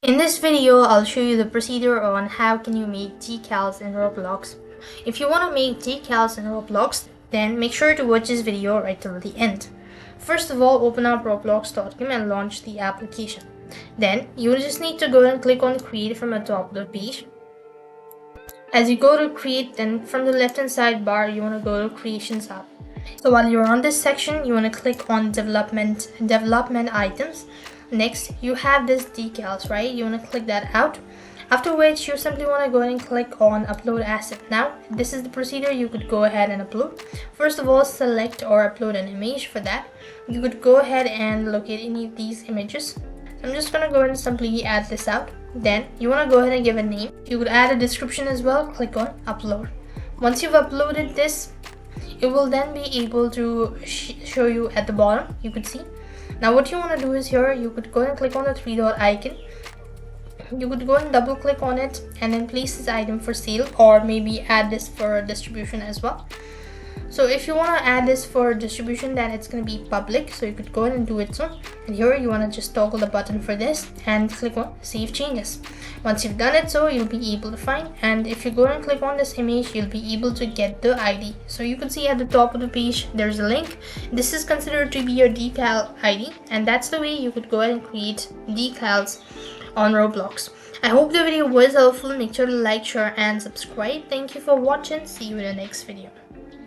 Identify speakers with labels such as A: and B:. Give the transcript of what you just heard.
A: In this video, I'll show you the procedure on how can you make decals in Roblox. If you want to make decals in Roblox, then make sure to watch this video right till the end. First of all, open up roblox.com and launch the application. Then you just need to go and click on create from the top of the page. As you go to create, then from the left hand side bar, you want to go to creations app. So while you're on this section, you want to click on development items. Next, you have this decals, right? You want to click that out. After which, you simply want to go ahead and click on upload asset. Now, this is the procedure you could go ahead and upload. First of all, select or upload an image. For that, you could go ahead and locate any of these images. So I'm just going to go ahead and simply add this out. Then you want to go ahead and give a name. You could add a description as well. Click on upload. Once you've uploaded this, it will then be able to show you at the bottom. You could see. Now what you want to do is here, you could go and click on the three dot icon. You could go and double click on it and then place this item for sale, or maybe add this for distribution as well. So if you want to add this for distribution, then it's going to be public, so you could go ahead and do it so. And here you want to just toggle the button for this and click on save changes. Once you've done it so, you'll be able to find, and if you go and click on this image, you'll be able to get the ID. So you can see at the top of the page there's a link. This is considered to be your decal ID, and that's the way you could go ahead and create decals on Roblox. I hope the video was helpful. Make sure to like, share and subscribe. Thank you for watching. See you in the next video.